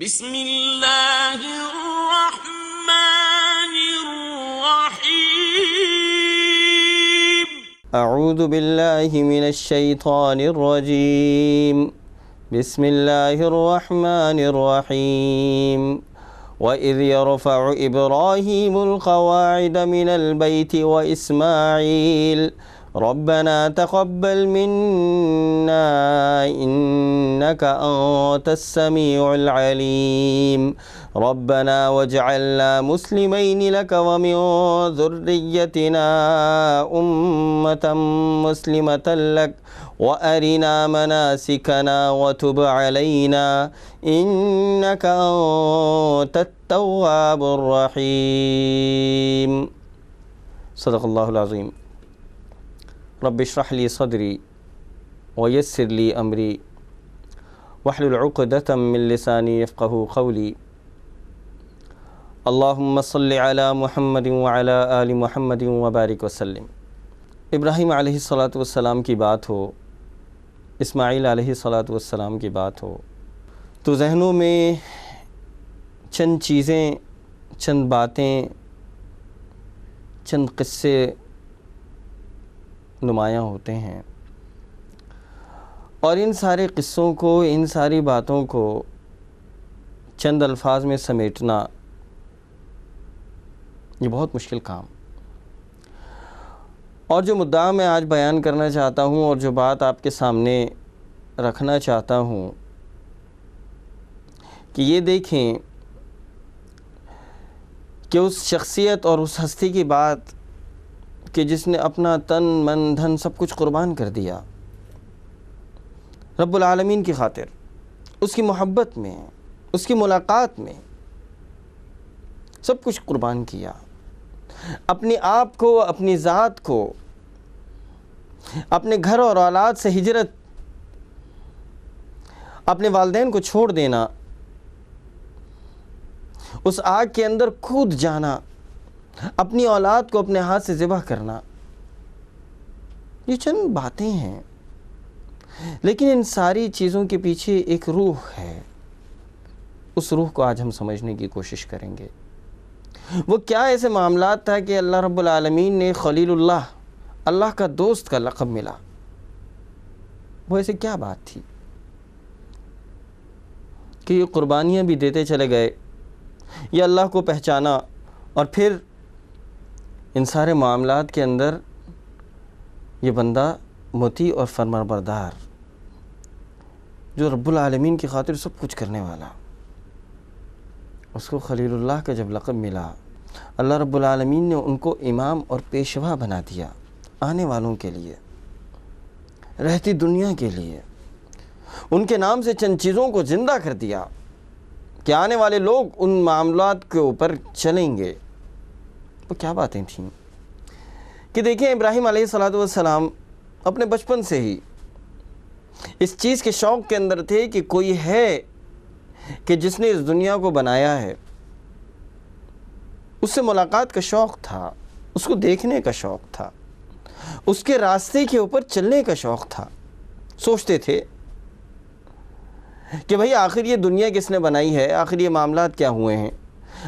بسم اللہ الرحمن الرحیم اعوذ باللہ من الشیطان الرجیم بسم اللہ الرحمن الرحیم وَإِذْ يَرْفَعُ إِبْرَاهِيمُ الْقَوَاعِدَ مِنَ الْبَيْتِ وَإِسْمَاعِيلُ رَبَّنَا تَقَبَّلْ مِنَّا إِنَّكَ أَنْتَ السَّمِيعُ الْعَلِيمُ رَبَّنَا وَاجْعَلْنَا مُسْلِمَيْنِ لَكَ وَمِنْ ذُرِّيَّتِنَا أُمَّةً مُسْلِمَةً لَكَ وَأَرِنَا مَنَاسِكَنَا وَتُبْ عَلَيْنَا إِنَّكَ أَنْتَ التَّوَّابُ الرَّحِيمُ صدق اللہ العظیم۔ رب اشرح لی صدری ویسر لی امری واحلل عقدۃ من لسانی یفقہوا قولی۔ اللہم صل علی محمد وعلی آل محمد وبارک وسلم۔ ابراہیم علیہ السلام کی بات ہو، اسماعیل علیہ السلام کی بات ہو تو ذہنوں میں چند چیزیں، چند باتیں، چند قصے نمایاں ہوتے ہیں، اور ان سارے قصوں کو، ان ساری باتوں کو چند الفاظ میں سمیٹنا یہ بہت مشکل کام۔ اور جو مدعا میں آج بیان کرنا چاہتا ہوں اور جو بات آپ کے سامنے رکھنا چاہتا ہوں کہ یہ دیکھیں کہ اس شخصیت اور اس ہستی کی بات کہ جس نے اپنا تن من دھن سب کچھ قربان کر دیا رب العالمین کی خاطر، اس کی محبت میں، اس کی ملاقات میں سب کچھ قربان کیا، اپنے آپ کو، اپنی ذات کو، اپنے گھر اور اولاد سے ہجرت، اپنے والدین کو چھوڑ دینا، اس آگ کے اندر کود جانا، اپنی اولاد کو اپنے ہاتھ سے ذبح کرنا، یہ چند باتیں ہیں، لیکن ان ساری چیزوں کے پیچھے ایک روح ہے۔ اس روح کو آج ہم سمجھنے کی کوشش کریں گے۔ وہ کیا ایسے معاملات تھا کہ اللہ رب العالمین نے خلیل اللہ، اللہ کا دوست کا لقب ملا؟ وہ ایسے کیا بات تھی کہ یہ قربانیاں بھی دیتے چلے گئے، یہ اللہ کو پہچانا، اور پھر ان سارے معاملات کے اندر یہ بندہ مطیع اور فرمانبردار، جو رب العالمین کی خاطر سب کچھ کرنے والا، اس کو خلیل اللہ کا جب لقب ملا، اللہ رب العالمین نے ان کو امام اور پیشوا بنا دیا آنے والوں کے لیے، رہتی دنیا کے لیے، ان کے نام سے چند چیزوں کو زندہ کر دیا کہ آنے والے لوگ ان معاملات کے اوپر چلیں گے۔ وہ کیا باتیں تھیں کہ دیکھیں، ابراہیم علیہ السلام اپنے بچپن سے ہی اس چیز کے شوق کے اندر تھے کہ کوئی ہے کہ جس نے اس دنیا کو بنایا ہے، اس سے ملاقات کا شوق تھا، اس کو دیکھنے کا شوق تھا، اس کے راستے کے اوپر چلنے کا شوق تھا۔ سوچتے تھے کہ بھئی آخر یہ دنیا کس نے بنائی ہے، آخر یہ معاملات کیا ہوئے ہیں۔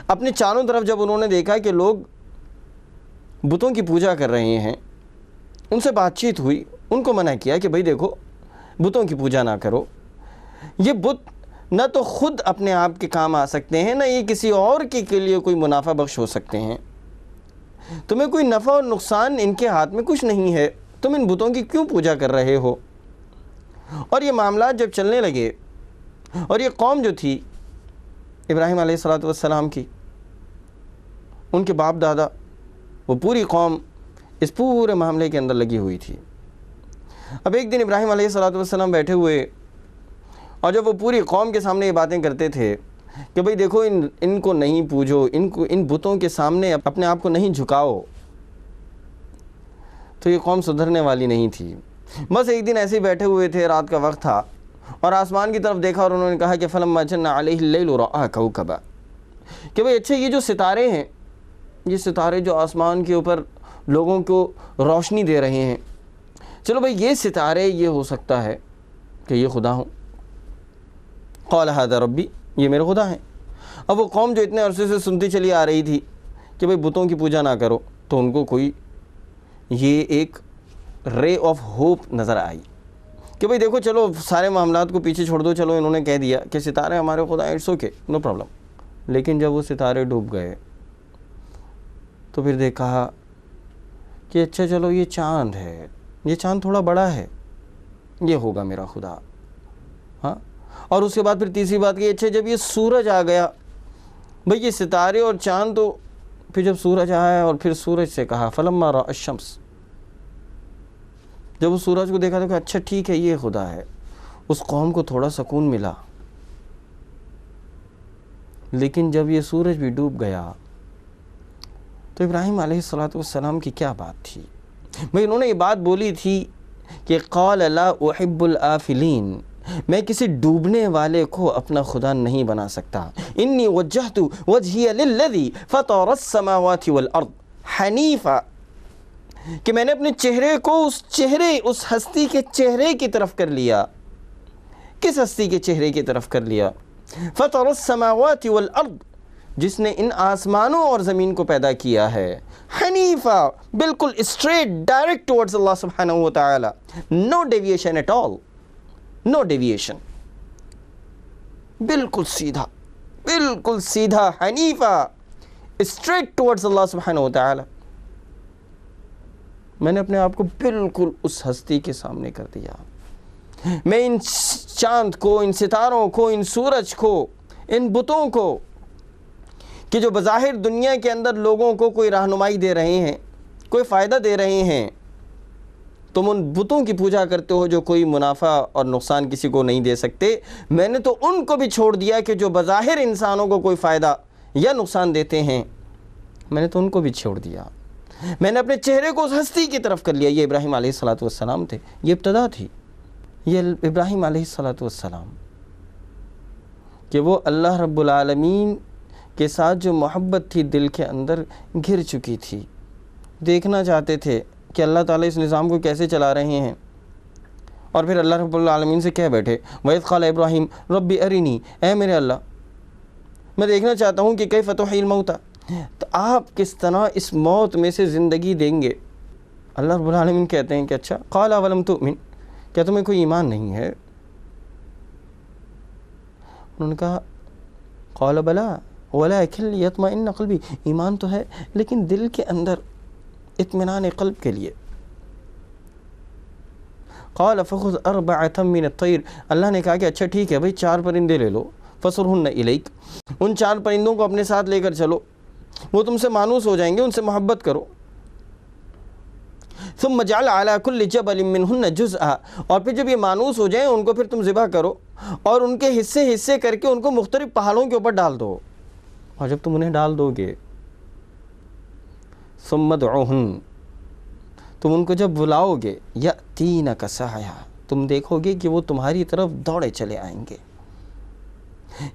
اپنے چاروں طرف جب انہوں نے دیکھا کہ لوگ بتوں کی پوجا کر رہے ہیں، ان سے بات چیت ہوئی، ان کو منع کیا کہ بھئی دیکھو بتوں کی پوجا نہ کرو، یہ بت نہ تو خود اپنے آپ کے کام آ سکتے ہیں، نہ یہ کسی اور کے لیے کوئی منافع بخش ہو سکتے ہیں، تمہیں کوئی نفع اور نقصان ان کے ہاتھ میں کچھ نہیں ہے، تم ان بتوں کی کیوں پوجا کر رہے ہو۔ اور یہ معاملات جب چلنے لگے، اور یہ قوم جو تھی ابراہیم علیہ السلام کی، ان کے باپ دادا، وہ پوری قوم اس پورے معاملے کے اندر لگی ہوئی تھی۔ اب ایک دن ابراہیم علیہ السلام بیٹھے ہوئے، اور جب وہ پوری قوم کے سامنے یہ باتیں کرتے تھے کہ بھئی دیکھو ان کو نہیں پوجو، ان بتوں کے سامنے اپنے آپ کو نہیں جھکاؤ، تو یہ قوم سدھرنے والی نہیں تھی۔ بس ایک دن ایسے ہی بیٹھے ہوئے تھے، رات کا وقت تھا، اور آسمان کی طرف دیکھا اور انہوں نے کہا کہ فَلَمَّا جَنَّ عَلَيْهِ اللَّيْلُ رَأَىٰ كَوْكَبًا، کہ بھئی اچھا یہ جو ستارے ہیں، یہ ستارے جو آسمان کے اوپر لوگوں کو روشنی دے رہے ہیں، چلو بھئی یہ ستارے، یہ ہو سکتا ہے کہ یہ خدا ہوں۔ قال هذا ربی، یہ میرے خدا ہیں۔ اب وہ قوم جو اتنے عرصے سے سنتی چلی آ رہی تھی کہ بھئی بتوں کی پوجا نہ کرو، تو ان کو کوئی یہ ایک رے آف ہوپ نظر آئی کہ بھئی دیکھو چلو سارے معاملات کو پیچھے چھوڑ دو، چلو انہوں نے کہہ دیا کہ ستارے ہمارے خدا ہیں، اٹس اوکے، نو پرابلم۔ لیکن جب وہ ستارے ڈوب گئے تو پھر دیکھا کہ اچھا چلو یہ چاند ہے، یہ چاند تھوڑا بڑا ہے، یہ ہوگا میرا خدا، ہاں۔ اور اس کے بعد پھر تیسری بات کہ اچھا جب یہ سورج آ گیا، بھئی یہ ستارے اور چاند، تو پھر جب سورج آیا اور پھر سورج سے کہا فلما رأى الشمس، جب وہ سورج کو دیکھا تو کہا اچھا ٹھیک ہے یہ خدا ہے۔ اس قوم کو تھوڑا سکون ملا۔ لیکن جب یہ سورج بھی ڈوب گیا تو ابراہیم علیہ السلام کی کیا بات تھی؟ بھئی انہوں نے یہ بات بولی تھی کہ قال لا احب الآفلین، میں کسی ڈوبنے والے کو اپنا خدا نہیں بنا سکتا۔ انی وجہت وجہی للذی فطر السماوات والارض حنیفا، کہ میں نے اپنے چہرے کو اس ہستی کے چہرے کی طرف کر لیا۔ کس ہستی کے چہرے کی طرف کر لیا؟ فطر السماوات والارض، جس نے ان آسمانوں اور زمین کو پیدا کیا ہے، حنیفا، بالکل اسٹریٹ ڈائریکٹ ٹورڈز اللہ سبحانہ و تعالی، no deviation at all, no deviation, بالکل سیدھا حنیفا، اسٹریٹ ٹورڈز اللہ سبحانہ و تعالی۔ میں نے اپنے آپ کو بالکل اس ہستی کے سامنے کر دیا۔ میں ان چاند کو، ان ستاروں کو، ان سورج کو، ان بتوں کو، کہ جو بظاہر دنیا کے اندر لوگوں کو کوئی رہنمائی دے رہے ہیں، کوئی فائدہ دے رہے ہیں، تم ان بتوں کی پوجا کرتے ہو جو کوئی منافع اور نقصان کسی کو نہیں دے سکتے۔ میں نے تو ان کو بھی چھوڑ دیا کہ جو بظاہر انسانوں کو کوئی فائدہ یا نقصان دیتے ہیں، میں نے تو ان کو بھی چھوڑ دیا۔ میں نے اپنے چہرے کو اس ہستی کی طرف کر لیا۔ یہ ابراہیم علیہ السلام تھے، یہ ابتدا تھی، یہ ابراہیم علیہ السلام، کہ وہ اللہ رب العالمین کے ساتھ جو محبت تھی دل کے اندر گھر چکی تھی، دیکھنا چاہتے تھے کہ اللہ تعالیٰ اس نظام کو کیسے چلا رہے ہیں، اور پھر اللہ رب العالمین سے کہہ بیٹھے وَإِذْ قَالَ إِبْرَاهِيمُ رَبِّ أَرِنِي، اے میرے اللہ میں دیکھنا چاہتا ہوں کہ کیف تحیی الموتیٰ، تو آپ کس طرح اس موت میں سے زندگی دیں گے۔ اللہ رب العالمین کہتے ہیں کہ اچھا، قَالَ وَلَمْ تُؤْمِنْ، کیا تمہیں کوئی ایمان نہیں ہے؟ انہوں نے کہا قَالَ بَلَا وَلَكِنْ لِيَطْمَئِنَّ قَلْبِي، ایمان تو ہے لیکن دل کے اندر اطمینان قلب کے لیے۔ قَالَ فَخُذْ أَرْبَعَةً مِّنَ الطَّيْرِ، اللہ نے کہا کہ اچھا ٹھیک ہے بھئی 4 پرندے لے لو، فَصُرْهُنَّ إِلَيْكَ، ان 4 پرندوں کو اپنے ساتھ لے کر چلو، وہ تم سے مانوس ہو جائیں گے، ان سے محبت کرو۔ ثُمَّ جَعَلْ عَلَى كُلِّ جَبَلٍ مِّنْهُنَّ جُزْءًا، اور پھر جب یہ مانوس ہو جائیں ان کو پھر تم ذبح کرو اور ان کے حصے کر کے ان کو مختلف پہاڑوں کے اوپر ڈال دو، اور جب تم انہیں ڈال دو گے ثُمَّ ادْعُوهُنَّ، تم ان کو جب بلاؤ گے یأتینک سعیا، تم دیکھو گے کہ وہ تمہاری طرف دوڑے چلے آئیں گے۔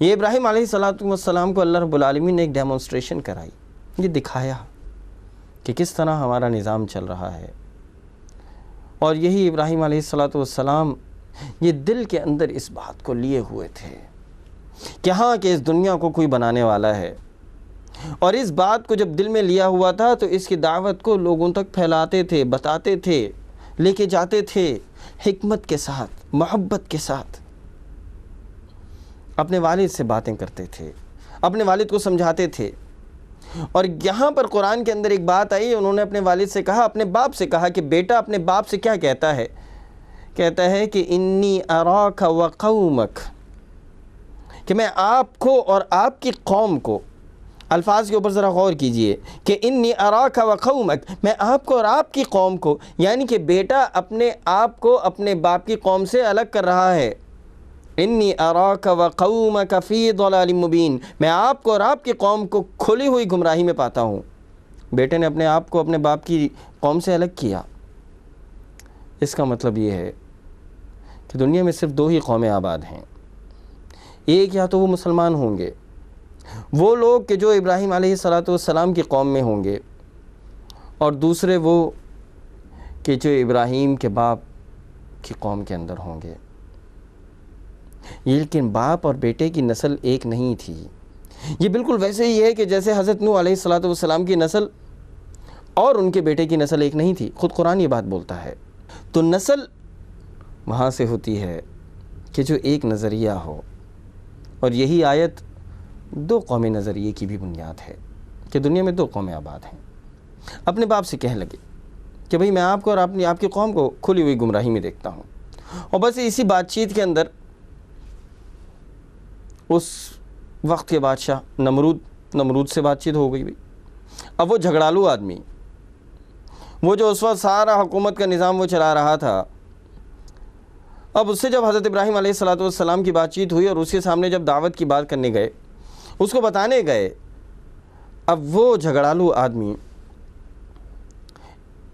یہ ابراہیم علیہ السلام کو اللہ رب العالمین نے ایک ڈیمونسٹریشن کرائی، یہ دکھایا کہ کس طرح ہمارا نظام چل رہا ہے۔ اور یہی ابراہیم علیہ السلام یہ دل کے اندر اس بات کو لیے ہوئے تھے کہ ہاں کہ اس دنیا کو کوئی بنانے والا ہے، اور اس بات کو جب دل میں لیا ہوا تھا تو اس کی دعوت کو لوگوں تک پھیلاتے تھے، بتاتے تھے، لے کے جاتے تھے، حکمت کے ساتھ، محبت کے ساتھ۔ اپنے والد سے باتیں کرتے تھے، اپنے والد کو سمجھاتے تھے۔ اور یہاں پر قرآن کے اندر ایک بات آئی، انہوں نے اپنے والد سے کہا، اپنے باپ سے کہا کہ بیٹا اپنے باپ سے کیا کہتا ہے؟ کہتا ہے کہ انی اراک وقومک، کہ میں آپ کو اور آپ کی قوم کو، الفاظ کے اوپر ذرا غور کیجئے کہ انی اراک وقومک، میں آپ کو اور آپ کی قوم کو، یعنی کہ بیٹا اپنے آپ کو اپنے باپ کی قوم سے الگ کر رہا ہے۔ انی اراک وقومک فی ضلال مبین، میں آپ کو اور آپ کی قوم کو کھلی ہوئی گمراہی میں پاتا ہوں۔ بیٹے نے اپنے آپ کو اپنے باپ کی قوم سے الگ کیا۔ اس کا مطلب یہ ہے کہ دنیا میں صرف 2 ہی قومیں آباد ہیں، ایک یا تو وہ مسلمان ہوں گے، وہ لوگ کہ جو ابراہیم علیہ السلام کی قوم میں ہوں گے، اور دوسرے وہ کہ جو ابراہیم کے باپ کی قوم کے اندر ہوں گے۔ لیکن باپ اور بیٹے کی نسل ایک نہیں تھی۔ یہ بالکل ویسے ہی ہے کہ جیسے حضرت نوح علیہ السلام کی نسل اور ان کے بیٹے کی نسل ایک نہیں تھی، خود قرآن یہ بات بولتا ہے۔ تو نسل وہاں سے ہوتی ہے کہ جو ایک نظریہ ہو، اور یہی آیت دو قومی نظریے کی بھی بنیاد ہے کہ دنیا میں دو قومیں آباد ہیں۔ اپنے باپ سے کہنے لگے کہ بھئی میں آپ کو اور آپ کی قوم کو کھلی ہوئی گمراہی میں دیکھتا ہوں، اور بس اسی بات چیت کے اندر اس وقت کے بادشاہ نمرود سے بات چیت ہو گئی۔ اب وہ جھگڑالو آدمی، وہ جو اس وقت سارا حکومت کا نظام وہ چلا رہا تھا، اب اس سے جب حضرت ابراہیم علیہ السلام کی بات چیت ہوئی اور اس کے سامنے جب دعوت کی بات کرنے گئے، اس کو بتانے گئے، اب وہ جھگڑالو آدمی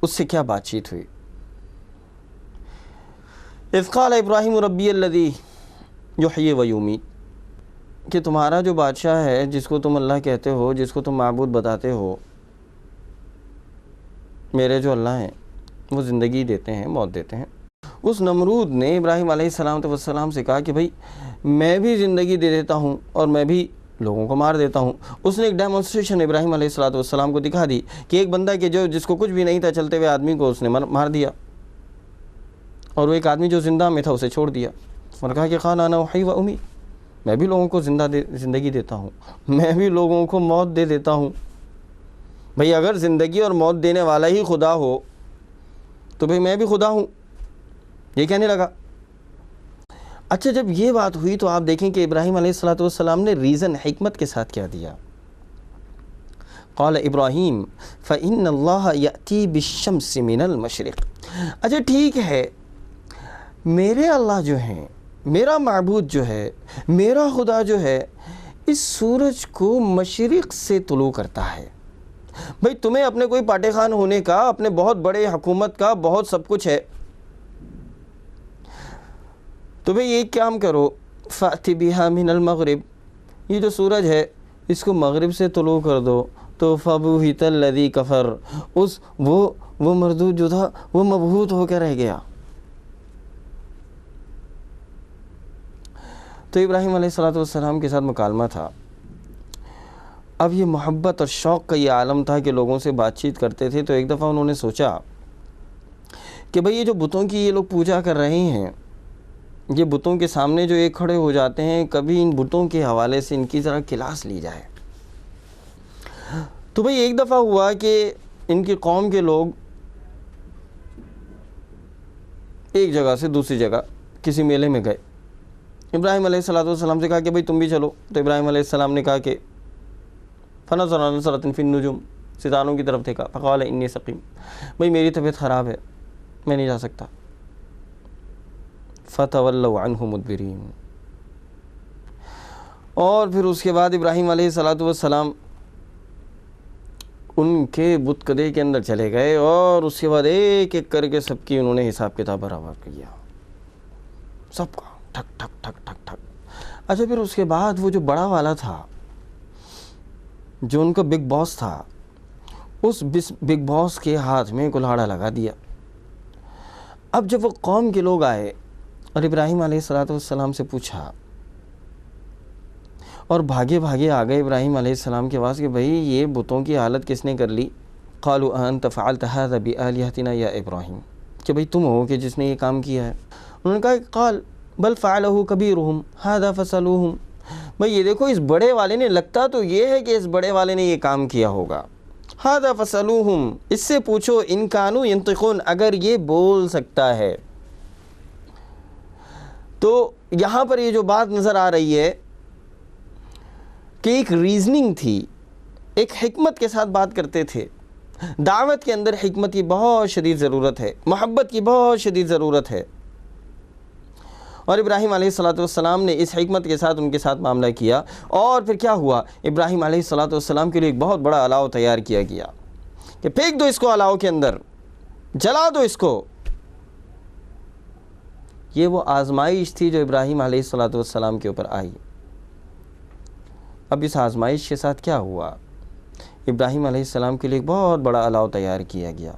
اس سے کیا بات چیت ہوئی؟ اذ قال ابراہیم ربی الذی یحیی و یمیت، کہ تمہارا جو بادشاہ ہے جس کو تم اللہ کہتے ہو، جس کو تم معبود بتاتے ہو، میرے جو اللہ ہیں وہ زندگی دیتے ہیں، موت دیتے ہیں۔ اس نمرود نے ابراہیم علیہ السلام سے کہا کہ بھئی میں بھی زندگی دے دیتا ہوں اور میں بھی لوگوں کو مار دیتا ہوں۔ اس نے ایک ڈیمونسٹریشن ابراہیم علیہ السلام کو دکھا دی کہ ایک بندہ کہ جس کو کچھ بھی نہیں تھا، چلتے ہوئے آدمی کو اس نے مار دیا، اور وہ ایک آدمی جو زندہ میں تھا اسے چھوڑ دیا۔ اس نے کہا کہ قال انا احیی و امیت، میں بھی لوگوں کو زندگی دیتا ہوں، میں بھی لوگوں کو موت دے دیتا ہوں۔ بھئی اگر زندگی اور موت دینے والا ہی خدا ہو تو بھئی میں بھی خدا ہوں، یہ کہنے لگا۔ اچھا، جب یہ بات ہوئی تو آپ دیکھیں کہ ابراہیم علیہ السلام نے ریزن حکمت کے ساتھ کیا دیا۔ قال ابراہیم فإن اللہ یأتی بالشمس من المشرق، اچھا ٹھیک ہے، میرے اللہ جو ہیں، میرا معبود جو ہے، میرا خدا جو ہے، اس سورج کو مشرق سے طلوع کرتا ہے۔ بھئی تمہیں اپنے کوئی پاٹے خان ہونے کا، اپنے بہت بڑے حکومت کا بہت سب کچھ ہے، تو بھئی ایک کام کرو، فأت بها من المغرب، یہ جو سورج ہے اس کو مغرب سے طلوع کر دو، تو فبہت الذی کفر، وہ مردود جو تھا وہ مبہوت ہو کے رہ گیا۔ تو ابراہیم علیہ السلام کے ساتھ مکالمہ تھا۔ اب یہ محبت اور شوق کا یہ عالم تھا کہ لوگوں سے بات چیت کرتے تھے، تو ایک دفعہ انہوں نے سوچا کہ بھئی یہ جو بتوں کی یہ لوگ پوجا کر رہے ہیں، یہ بتوں کے سامنے جو ایک کھڑے ہو جاتے ہیں، کبھی ان بتوں کے حوالے سے ان کی ذرا کلاس لی جائے۔ تو بھئی ایک دفعہ ہوا کہ ان کی قوم کے لوگ ایک جگہ سے دوسری جگہ کسی میلے میں گئے، ابراہیم علیہ السلام سے کہا کہ بھئی تم بھی چلو، تو ابراہیم علیہ السلام نے کہا کہ فنظر نظرة فی النجوم، ستاروں کی طرف دیکھا، فقال انی سقیم، بھئی میری طبیعت خراب ہے، میں نہیں جا سکتا۔ فتولوا عنہ مدبرین، اور پھر اس کے بعد ابراہیم علیہ السلام ان کے بت کدے کے اندر چلے گئے، اور اس کے بعد ایک ایک کر کے سب کی انہوں نے حساب کتاب برابر کیا، سب کا ٹھک ٹھک ٹھک ٹھک ٹھک۔ اچھا، پھر اس کے بعد وہ جو بڑا والا تھا، جو ان کا بگ باس تھا، اس بگ باس کے ہاتھ میں کلہاڑا لگا دیا۔ اب جب وہ قوم کے لوگ آئے اور ابراہیم علیہ السلام سے پوچھا، اور بھاگے بھاگے آ گئے ابراہیم علیہ السلام کے پاس کہ بھئی یہ بتوں کی حالت کس نے کر لی؟ قالوا انت فعلت هذا بآلهتنا یا ابراہیم، کہ بھئی تم ہو کہ جس نے یہ کام کیا ہے؟ انہوں نے کہا کہ قال بل فعله كبيرهم هذا فسألوهم، بھئی یہ دیکھو اس بڑے والے نے، لگتا تو یہ ہے کہ اس بڑے والے نے یہ کام کیا ہوگا، هذا فسألوهم، اس سے پوچھو، ان كانوا ينطقون، اگر یہ بول سکتا ہے۔ تو یہاں پر یہ جو بات نظر آ رہی ہے کہ ایک ریزننگ تھی، ایک حکمت کے ساتھ بات کرتے تھے۔ دعوت کے اندر حکمت کی بہت شدید ضرورت ہے، محبت کی بہت شدید ضرورت ہے، اور ابراہیم علیہ السلام نے اس حکمت کے ساتھ ان کے ساتھ معاملہ کیا۔ اور پھر کیا ہوا؟ ابراہیم علیہ السلام کے لیے ایک بہت بڑا الاؤ تیار کیا گیا کہ پھینک دو اس کو الاؤ کے اندر، جلا دو اس کو۔ یہ وہ آزمائش تھی جو ابراہیم علیہ السلام کے اوپر آئی۔ اب اس آزمائش کے ساتھ کیا ہوا؟ ابراہیم علیہ السلام کے لیے ایک بہت بڑا الاؤ تیار کیا گیا۔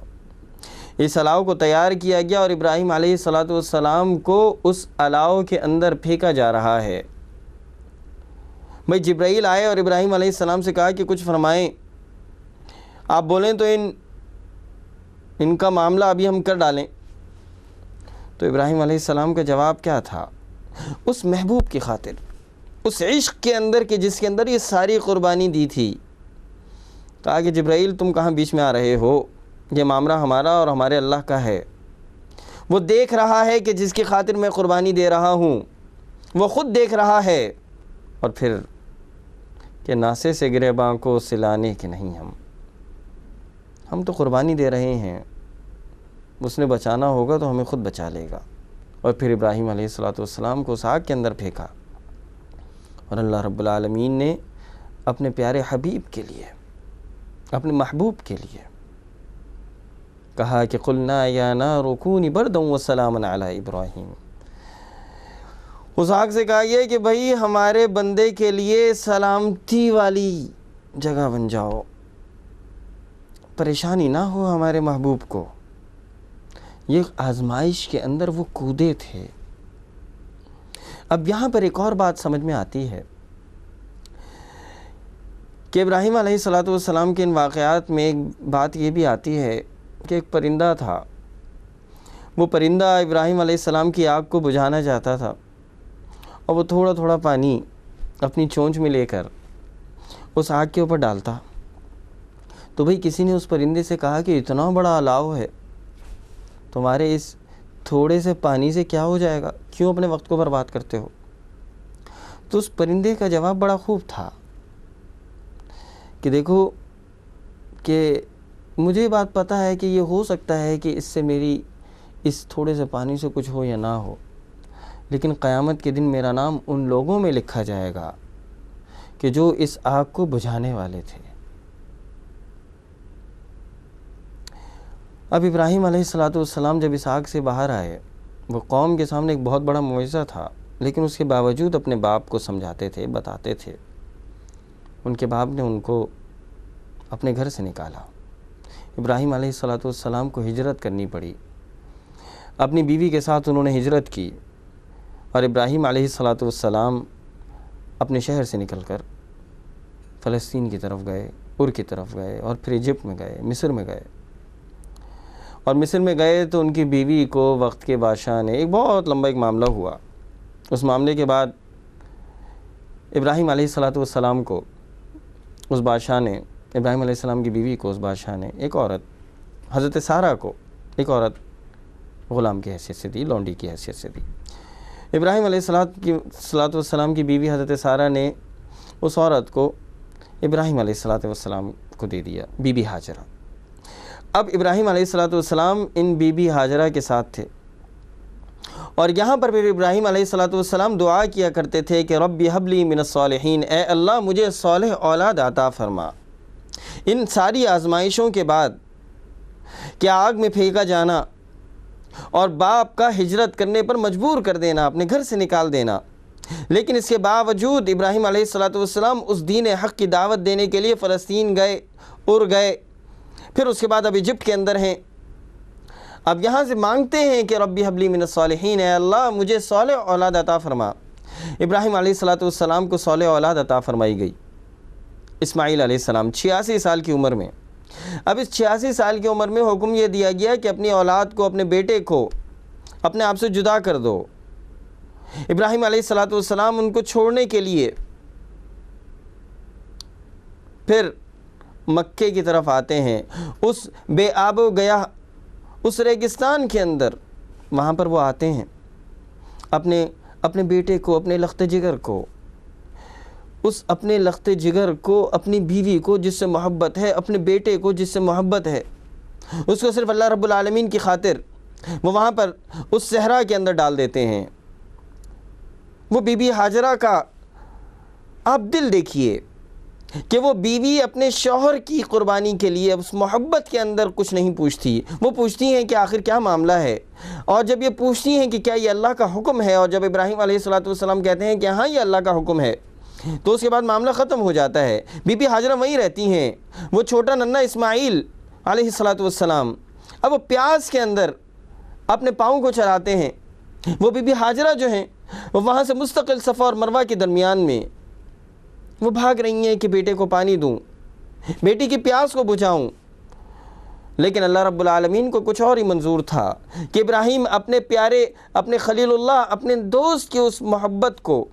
اس الاؤ کو تیار کیا گیا اور ابراہیم علیہ السلام کو اس الاؤ کے اندر پھینکا جا رہا ہے۔ بھئی جبرائیل آئے اور ابراہیم علیہ السلام سے کہا کہ کچھ فرمائیں، آپ بولیں تو ان کا معاملہ ابھی ہم کر ڈالیں۔ تو ابراہیم علیہ السلام کا جواب کیا تھا؟ اس محبوب کی خاطر، اس عشق کے اندر کہ جس کے اندر یہ ساری قربانی دی تھی، کہا کہ جبرائیل تم کہاں بیچ میں آ رہے ہو، یہ معاملہ ہمارا اور ہمارے اللہ کا ہے۔ وہ دیکھ رہا ہے کہ جس کی خاطر میں قربانی دے رہا ہوں وہ خود دیکھ رہا ہے، اور پھر کہ ناسے سے گریباں کو سلانے کے نہیں، ہم تو قربانی دے رہے ہیں، اس نے بچانا ہوگا تو ہمیں خود بچا لے گا۔ اور پھر ابراہیم علیہ السلام کو اس آگ کے اندر پھینکا، اور اللہ رب العالمین نے اپنے پیارے حبیب کے لیے، اپنے محبوب کے لیے کہا کہ قلنا یا نار کونی بردا وسلاما علی ابراہیم۔ اس آگ سے کہا یہ کہ بھئی ہمارے بندے کے لیے سلامتی والی جگہ بن جاؤ، پریشانی نہ ہو ہمارے محبوب کو۔ یہ آزمائش کے اندر وہ کودے تھے۔ اب یہاں پر ایک اور بات سمجھ میں آتی ہے کہ ابراہیم علیہ السلام کے ان واقعات میں ایک بات یہ بھی آتی ہے کہ ایک پرندہ تھا، وہ پرندہ ابراہیم علیہ السلام کی آگ کو بجھانا چاہتا تھا، اور وہ تھوڑا تھوڑا پانی اپنی چونچ میں لے کر اس آگ کے اوپر ڈالتا۔ تو بھئی کسی نے اس پرندے سے کہا کہ اتنا بڑا الاؤ ہے، تمہارے اس تھوڑے سے پانی سے کیا ہو جائے گا، کیوں اپنے وقت کو برباد کرتے ہو؟ تو اس پرندے کا جواب بڑا خوب تھا کہ دیکھو کہ مجھے بات پتہ ہے کہ یہ ہو سکتا ہے کہ اس سے میری اس تھوڑے سے پانی سے کچھ ہو یا نہ ہو، لیکن قیامت کے دن میرا نام ان لوگوں میں لکھا جائے گا کہ جو اس آگ کو بجھانے والے تھے۔ اب ابراہیم علیہ السلام جب اس آگ سے باہر آئے، وہ قوم کے سامنے ایک بہت بڑا معجزہ تھا، لیکن اس کے باوجود اپنے باپ کو سمجھاتے تھے، بتاتے تھے۔ ان کے باپ نے ان کو اپنے گھر سے نکالا۔ ابراہیم علیہ السلام کو ہجرت کرنی پڑی، اپنی بیوی کے ساتھ انہوں نے ہجرت کی، اور ابراہیم علیہ السلام اپنے شہر سے نکل کر فلسطین کی طرف گئے، ار کی طرف گئے، اور پھر ایجپٹ میں گئے، مصر میں گئے۔ اور مصر میں گئے تو ان کی بیوی کو وقت کے بادشاہ نے، ایک بہت لمبا ایک معاملہ ہوا، اس معاملے کے بعد ابراہیم علیہ السلام کو اس بادشاہ نے، ابراہیم علیہ السلام کی بیوی کو اس بادشاہ نے ایک عورت، حضرت سارہ کو ایک عورت غلام کی حیثیت سے دی، لونڈی کی حیثیت سے دی۔ ابراہیم علیہ السلام کی بیوی حضرت سارہ نے اس عورت کو ابراہیم علیہ السلام کو دے دیا، بی بی ہاجرہ۔ اب ابراہیم علیہ السلام ان بی بی ہاجرہ کے ساتھ تھے، اور یہاں پر پھر ابراہیم علیہ السلام دعا کیا کرتے تھے کہ رب ہب لی من الصالحین، اے اللہ مجھے صالح اولاد عطا فرما۔ ان ساری آزمائشوں کے بعد کہ آگ میں پھینکا جانا اور باپ کا ہجرت کرنے پر مجبور کر دینا، اپنے گھر سے نکال دینا، لیکن اس کے باوجود ابراہیم علیہ السلام اس دین حق کی دعوت دینے کے لیے فلسطین گئے، ار گئے، پھر اس کے بعد اب ایجپٹ کے اندر ہیں۔ اب یہاں سے مانگتے ہیں کہ ربی حب لی من الصالحین، اے اللہ مجھے صالح اولاد عطا فرما۔ ابراہیم علیہ السلام کو صالح اولاد عطا فرمائی گئی۔ اسماعیل علیہ السلام 86 سال کی عمر میں، اب اس 86 سال کی عمر میں حکم یہ دیا گیا کہ اپنی اولاد کو، اپنے بیٹے کو اپنے آپ سے جدا کر دو۔ ابراہیم علیہ السلام ان کو چھوڑنے کے لیے پھر مکے کی طرف آتے ہیں، اس بے آب و گیا، اس ریگستان کے اندر، وہاں پر وہ آتے ہیں، اپنے بیٹے کو، اپنے لخت جگر کو، اس اپنے لخت جگر کو، اپنی بیوی کو جس سے محبت ہے، اپنے بیٹے کو جس سے محبت ہے، اس کو صرف اللہ رب العالمین کی خاطر وہ وہاں پر اس صحرا کے اندر ڈال دیتے ہیں۔ وہ بی بی ہاجرہ کا آپ دل دیکھیے کہ وہ بیوی اپنے شوہر کی قربانی کے لیے اس محبت کے اندر کچھ نہیں پوچھتی، وہ پوچھتی ہیں کہ آخر کیا معاملہ ہے، اور جب یہ پوچھتی ہیں کہ کیا یہ اللہ کا حکم ہے، اور جب ابراہیم علیہ السلام کہتے ہیں کہ ہاں یہ اللہ کا حکم ہے، تو اس کے بعد معاملہ ختم ہو جاتا ہے۔ بی بی ہاجرہ وہیں رہتی ہیں، وہ چھوٹا ننھا اسماعیل علیہ السلام اب وہ پیاس کے اندر اپنے پاؤں کو چلاتے ہیں. وہ بی بی ہاجرہ جو ہیں وہ وہاں سے مستقل صفا اور مروہ کے درمیان میں وہ بھاگ رہی ہیں کہ بیٹے کو پانی دوں، بیٹی کی پیاس کو بجھاؤں. لیکن اللہ رب العالمین کو کچھ اور ہی منظور تھا کہ ابراہیم اپنے پیارے، اپنے خلیل اللہ، اپنے دوست کی اس محبت کو،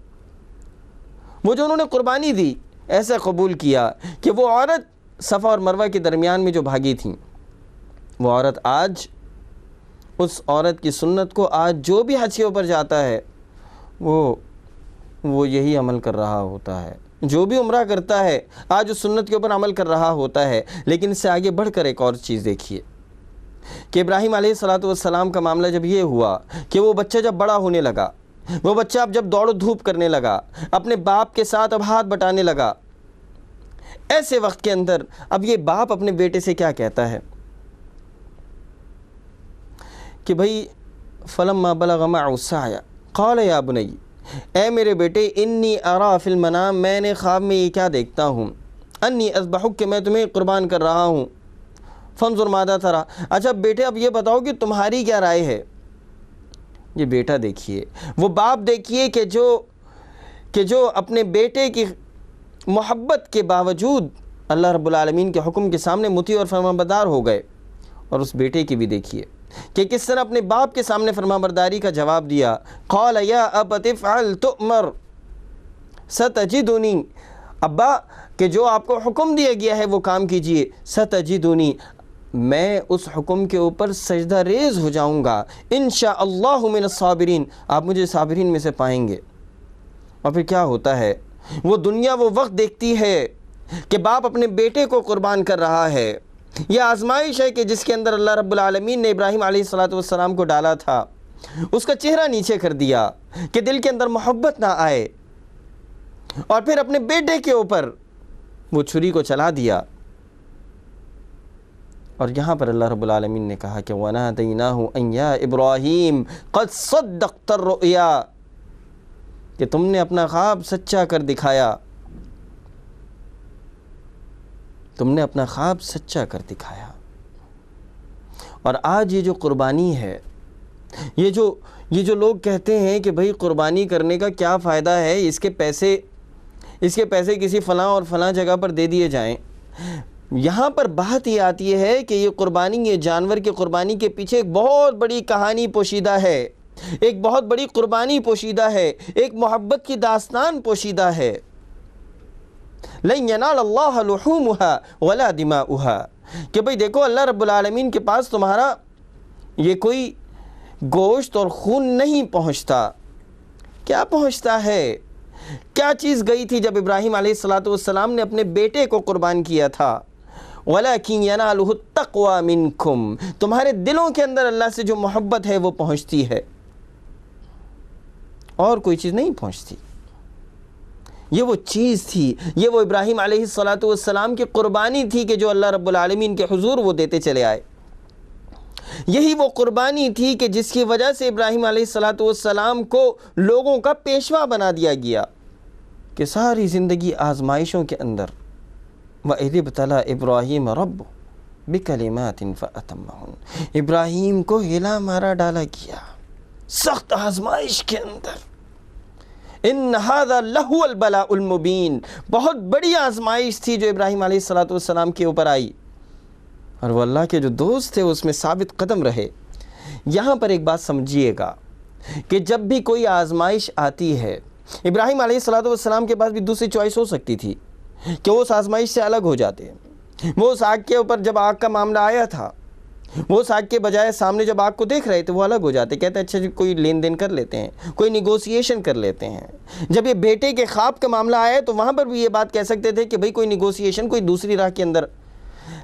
وہ جو انہوں نے قربانی دی، ایسا قبول کیا کہ وہ عورت صفا اور مروہ کے درمیان میں جو بھاگی تھیں، وہ عورت آج، اس عورت کی سنت کو آج جو بھی حج کے اوپر جاتا ہے وہ یہی عمل کر رہا ہوتا ہے. جو بھی عمرہ کرتا ہے آج اس سنت کے اوپر عمل کر رہا ہوتا ہے. لیکن اس سے آگے بڑھ کر ایک اور چیز دیکھیے کہ ابراہیم علیہ السلام کا معاملہ جب یہ ہوا کہ وہ بچہ جب بڑا ہونے لگا، وہ بچہ اب جب دوڑ و دھوپ کرنے لگا، اپنے باپ کے ساتھ اب ہاتھ بٹانے لگا، ایسے وقت کے اندر اب یہ باپ اپنے بیٹے سے کیا کہتا ہے کہ بھئی فلما بلغ معه السعی قال یا بنی، اے میرے بیٹے، انی ارا فی المنام، میں نے خواب میں یہ کیا دیکھتا ہوں، انی اذبحک، کہ میں تمہیں قربان کر رہا ہوں، فانظر ماذا ترى، اچھا بیٹے اب یہ بتاؤ کہ تمہاری کیا رائے ہے. یہ بیٹا دیکھیے، وہ باپ دیکھیے کہ جو اپنے بیٹے کی محبت کے باوجود اللہ رب العالمین کے حکم کے سامنے مطیع اور فرمانبردار ہو گئے. اور اس بیٹے کی بھی دیکھیے کہ کس طرح اپنے باپ کے سامنے فرمانبرداری کا جواب دیا. قال یا ابت افعل تؤمر ستجدنی، ابا کہ جو آپ کو حکم دیا گیا ہے وہ کام کیجئے، ستجدنی، میں اس حکم کے اوپر سجدہ ریز ہو جاؤں گا، انشاءاللہ من الصابرین، آپ مجھے صابرین میں سے پائیں گے. اور پھر کیا ہوتا ہے، وہ دنیا وہ وقت دیکھتی ہے کہ باپ اپنے بیٹے کو قربان کر رہا ہے. یہ آزمائش ہے کہ جس کے اندر اللہ رب العالمین نے ابراہیم علیہ السلام کو ڈالا تھا، اس کا چہرہ نیچے کر دیا کہ دل کے اندر محبت نہ آئے، اور پھر اپنے بیٹے کے اوپر وہ چھری کو چلا دیا. اور یہاں پر اللہ رب العالمین نے کہا کہ وَنَادَيْنَاهُ أَن يَا إِبْرَاهِيمُ قَدْ صَدَّقْتَ الرُّؤْيَا، کہ تم نے اپنا خواب سچا کر دکھایا، تم نے اپنا خواب سچا کر دکھایا. اور آج یہ جو قربانی ہے، یہ جو لوگ کہتے ہیں کہ بھئی قربانی کرنے کا کیا فائدہ ہے، اس کے پیسے کسی فلاں اور فلاں جگہ پر دے دیے جائیں. یہاں پر بات یہ آتی ہے کہ یہ قربانی، یہ جانور کی قربانی کے پیچھے ایک بہت بڑی کہانی پوشیدہ ہے، ایک بہت بڑی قربانی پوشیدہ ہے، ایک محبت کی داستان پوشیدہ ہے. لَن يَنَالَ اللَّهَ لُحُومُهَا وَلَا دِمَاؤُهَا، کہ بھئی دیکھو اللہ رب العالمین کے پاس تمہارا یہ کوئی گوشت اور خون نہیں پہنچتا. کیا پہنچتا ہے؟ کیا چیز گئی تھی جب ابراہیم علیہ السلام نے اپنے بیٹے کو قربان کیا تھا؟ وَلَكِنْ يَنَالُهُ التَّقْوَى مِنْكُمْ، تمہارے دلوں کے اندر اللہ سے جو محبت ہے وہ پہنچتی ہے، اور کوئی چیز نہیں پہنچتی. یہ وہ چیز تھی، یہ وہ ابراہیم علیہ السلام کی قربانی تھی کہ جو اللہ رب العالمین کے حضور وہ دیتے چلے آئے. یہی وہ قربانی تھی کہ جس کی وجہ سے ابراہیم علیہ السلام کو لوگوں کا پیشوا بنا دیا گیا کہ ساری زندگی آزمائشوں کے اندر. وَإِذِ ابْتَلَىٰ إِبْرَاهِيمَ رَبُّهُ بِكَلِمَاتٍ فَأَتَمَّهُنَّ، ابراہیم کو ہلا مارا ڈالا گیا سخت آزمائش کے اندر. ان هذا لهو البلاء المبین، بہت بڑی آزمائش تھی جو ابراہیم علیہ السلام کے اوپر آئی، اور وہ اللہ کے جو دوست تھے اس میں ثابت قدم رہے. یہاں پر ایک بات سمجھیے گا کہ جب بھی کوئی آزمائش آتی ہے، ابراہیم علیہ السلام کے پاس بھی دوسری چوائس ہو سکتی تھی کہ وہ اس آزمائش سے الگ ہو جاتے ہیں. وہ اس آگ کے اوپر جب آگ کا معاملہ آیا تھا، وہ اس آگ کے بجائے سامنے جب آگ کو دیکھ رہے تھے وہ الگ ہو جاتے، کہتے ہیں اچھا جی کوئی لین دین کر لیتے ہیں، کوئی نیگوسیشن کر لیتے ہیں. جب یہ بیٹے کے خواب کا معاملہ آیا تو وہاں پر بھی یہ بات کہہ سکتے تھے کہ بھئی کوئی نیگوسیشن، کوئی دوسری راہ کے اندر.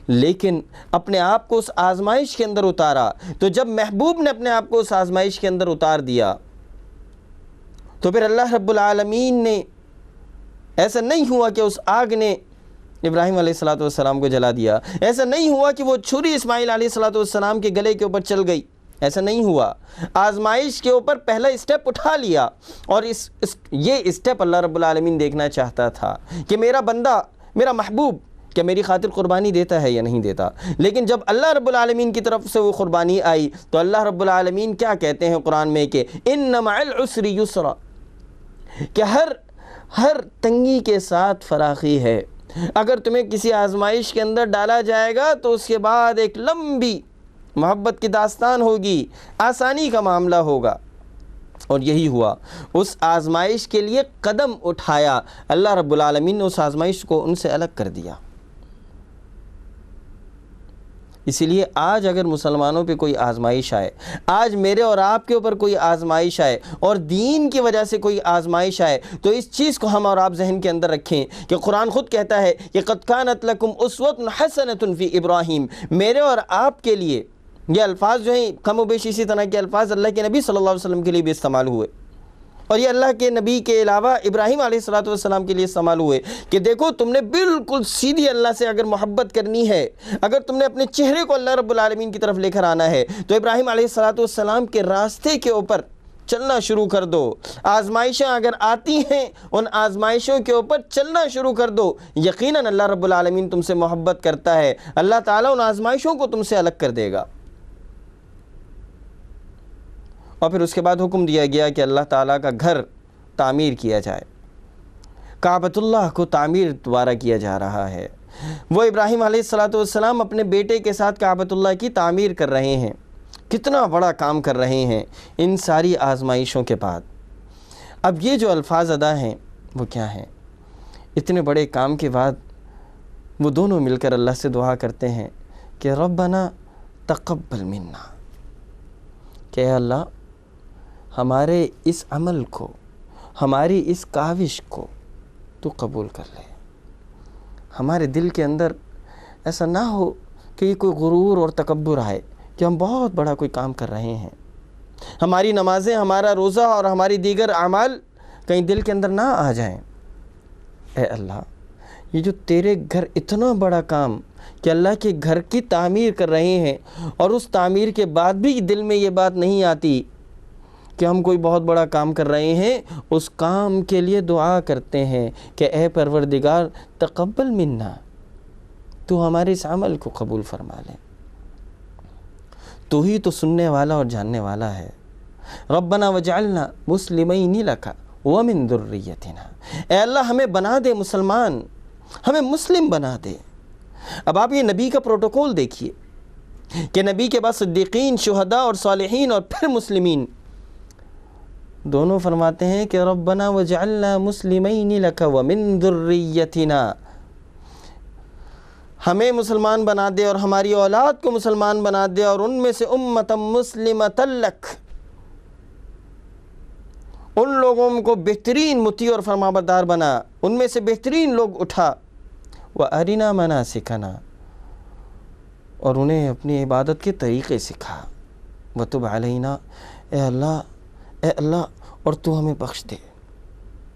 لیکن اپنے آپ کو اس آزمائش کے اندر اتارا، تو جب محبوب نے اپنے آپ کو اس آزمائش کے اندر اتار دیا تو پھر اللہ رب العالمین نے، ایسا نہیں ہوا کہ اس آگ نے ابراہیم علیہ السلام کو جلا دیا، ایسا نہیں ہوا کہ وہ چھری اسماعیل علیہ السلام کے گلے کے اوپر چل گئی، ایسا نہیں ہوا. آزمائش کے اوپر پہلا اسٹیپ اٹھا لیا، اور یہ اسٹیپ اللہ رب العالمین دیکھنا چاہتا تھا کہ میرا بندہ، میرا محبوب کہ میری خاطر قربانی دیتا ہے یا نہیں دیتا. لیکن جب اللہ رب العالمین کی طرف سے وہ قربانی آئی تو اللہ رب العالمین کیا کہتے ہیں قرآن میں کہ ان مع العسر یسرا، کہ ہر تنگی کے ساتھ فراخی ہے. اگر تمہیں کسی آزمائش کے اندر ڈالا جائے گا تو اس کے بعد ایک لمبی محبت کی داستان ہوگی، آسانی کا معاملہ ہوگا. اور یہی ہوا، اس آزمائش کے لیے قدم اٹھایا، اللہ رب العالمین نے اس آزمائش کو ان سے الگ کر دیا. اسی لیے آج اگر مسلمانوں پہ کوئی آزمائش آئے، آج میرے اور آپ کے اوپر کوئی آزمائش آئے اور دین کی وجہ سے کوئی آزمائش آئے، تو اس چیز کو ہم اور آپ ذہن کے اندر رکھیں کہ قرآن خود کہتا ہے کہ قد کانت لکم اسوۃ حسنۃ فی ابراہیم. میرے اور آپ کے لیے یہ الفاظ جو ہیں کم و بیش اسی طرح کے الفاظ اللہ کے نبی صلی اللہ علیہ وسلم کے لیے بھی استعمال ہوئے، اور یہ اللہ کے نبی کے علاوہ ابراہیم علیہ السلام کے لیے استعمال ہوئے کہ دیکھو تم نے بالکل سیدھی اللہ سے اگر محبت کرنی ہے، اگر تم نے اپنے چہرے کو اللہ رب العالمین کی طرف لے کر آنا ہے تو ابراہیم علیہ السلام کے راستے کے اوپر چلنا شروع کر دو. آزمائشیں اگر آتی ہیں ان آزمائشوں کے اوپر چلنا شروع کر دو. یقیناً اللہ رب العالمین تم سے محبت کرتا ہے، اللہ تعالیٰ ان آزمائشوں کو تم سے الگ کر دے گا. اور پھر اس کے بعد حکم دیا گیا کہ اللہ تعالیٰ کا گھر تعمیر کیا جائے. کعبۃ اللہ کو تعمیر دوبارہ کیا جا رہا ہے. وہ ابراہیم علیہ السلام اپنے بیٹے کے ساتھ کعبۃ اللہ کی تعمیر کر رہے ہیں. کتنا بڑا کام کر رہے ہیں ان ساری آزمائشوں کے بعد. اب یہ جو الفاظ ادا ہیں وہ کیا ہیں؟ اتنے بڑے کام کے بعد وہ دونوں مل کر اللہ سے دعا کرتے ہیں کہ ربنا تقبل منا، کہ اے اللہ ہمارے اس عمل کو، ہماری اس کاوش کو تو قبول کر لے. ہمارے دل کے اندر ایسا نہ ہو کہ یہ کوئی غرور اور تکبر آئے کہ ہم بہت بڑا کوئی کام کر رہے ہیں. ہماری نمازیں، ہمارا روزہ اور ہماری دیگر اعمال کہیں دل کے اندر نہ آ جائیں. اے اللہ یہ جو تیرے گھر اتنا بڑا کام کہ اللہ کے گھر کی تعمیر کر رہے ہیں، اور اس تعمیر کے بعد بھی دل میں یہ بات نہیں آتی کہ ہم کوئی بہت بڑا کام کر رہے ہیں، اس کام کے لیے دعا کرتے ہیں کہ اے پروردگار تقبل منا، تو ہمارے اس عمل کو قبول فرما لے. تو ہی تو سننے والا اور جاننے والا ہے. ربنا وجعلنا مسلمین لک ومن ذریتنا، اے اللہ ہمیں بنا دے مسلمان، ہمیں مسلم بنا دے. اب آپ یہ نبی کا پروٹوکول دیکھیے کہ نبی کے بعد صدیقین، شہداء اور صالحین اور پھر مسلمین، دونوں فرماتے ہیں کہ ربنا وجعلنا مسلمین لک ومن ذریتنا، ہمیں مسلمان بنا دے اور ہماری اولاد کو مسلمان بنا دے، اور ان میں سے امتا مسلمتا لک، ان لوگوں کو بہترین مطیع اور فرمانبردار بنا، ان میں سے بہترین لوگ اٹھا. وَأَرِنَا مَنَاسِكَنَا، اور انہیں اپنی عبادت کے طریقے سکھا. وَتُبْ عَلَيْنَا، اے اللہ اور تو ہمیں بخش دے،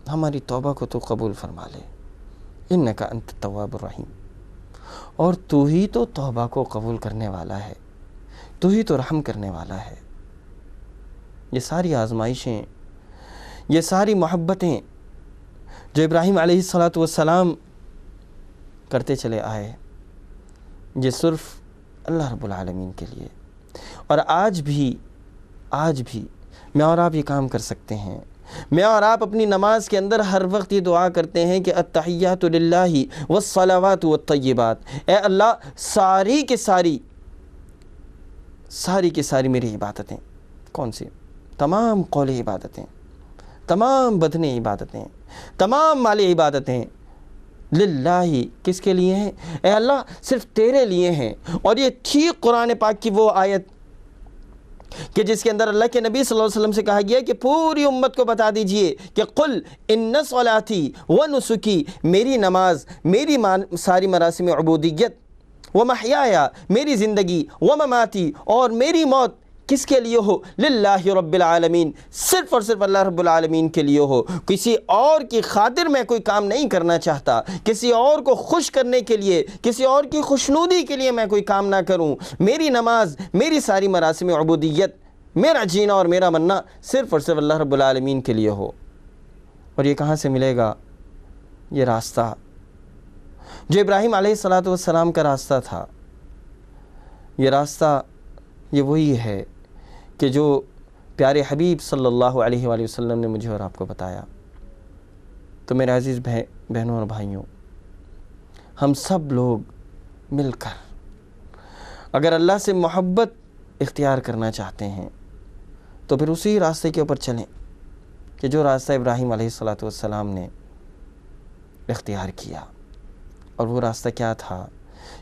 ہماری توبہ کو تو قبول فرما لے. اِنَّكَ أَنْتَ التَّوَّابُ الرَّحِيمُ، اور تو ہی تو توبہ کو قبول کرنے والا ہے، تو ہی تو رحم کرنے والا ہے. یہ ساری آزمائشیں، یہ ساری محبتیں جو ابراہیم علیہ السلام کرتے چلے آئے، یہ صرف اللہ رب العالمین کے لیے. اور آج بھی میں اور آپ یہ کام کر سکتے ہیں. میں اور آپ اپنی نماز کے اندر ہر وقت یہ دعا کرتے ہیں کہ التحیات للہ والصلوات والطیبات، اے اللہ ساری کی ساری میری عبادتیں، کون سی؟ تمام قولی عبادتیں، تمام بدنی عبادتیں، تمام مالی عبادتیں للہ، کس کے لیے ہیں؟ اے اللہ صرف تیرے لیے ہیں. اور یہ ٹھیک قرآن پاک کی وہ آیت کہ جس کے اندر اللہ کے نبی صلی اللہ علیہ وسلم سے کہا گیا کہ پوری امت کو بتا دیجئے کہ قل ان صلاتی و نسکی، میری نماز، میری ساری مراسم عبودیت، و محیایا، میری زندگی، و مماتی، اور میری موت کس کے لیے ہو؟ للہ رب العالمین، صرف اور صرف اللہ رب العالمین کے لیے ہو. کسی اور کی خاطر میں کوئی کام نہیں کرنا چاہتا، کسی اور کو خوش کرنے کے لیے، کسی اور کی خوشنودی کے لیے میں کوئی کام نہ کروں. میری نماز، میری ساری مراسم عبودیت، میرا جینا اور میرا مرنا صرف اور صرف اللہ رب العالمین کے لیے ہو. اور یہ کہاں سے ملے گا یہ راستہ؟ جو ابراہیم علیہ الصلاۃ والسلام کا راستہ تھا، یہ راستہ یہ وہی ہے کہ جو پیارے حبیب صلی اللہ علیہ وآلہ وسلم نے مجھے اور آپ کو بتایا۔ تو میرے عزیز بہنوں اور بھائیوں، ہم سب لوگ مل کر اگر اللہ سے محبت اختیار کرنا چاہتے ہیں تو پھر اسی راستے کے اوپر چلیں کہ جو راستہ ابراہیم علیہ الصلاۃ والسلام نے اختیار کیا۔ اور وہ راستہ کیا تھا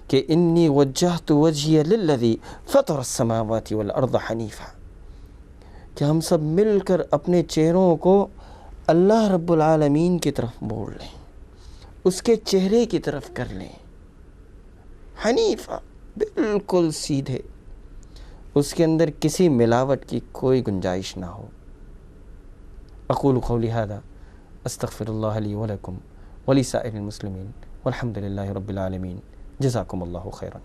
کہ انی وجہت وجہی للذی فطر السماوات والارض حنیفا، کہ ہم سب مل کر اپنے چہروں کو اللہ رب العالمین کی طرف موڑ لیں، اس کے چہرے کی طرف کر لیں، حنیفا، بالکل سیدھے، اس کے اندر کسی ملاوٹ کی کوئی گنجائش نہ ہو۔ اقول قولی ھذا استغفر اللہ لی ولکم ولسائر المسلمین والحمد للہ رب العالمین، جزاکم اللہ خیرا۔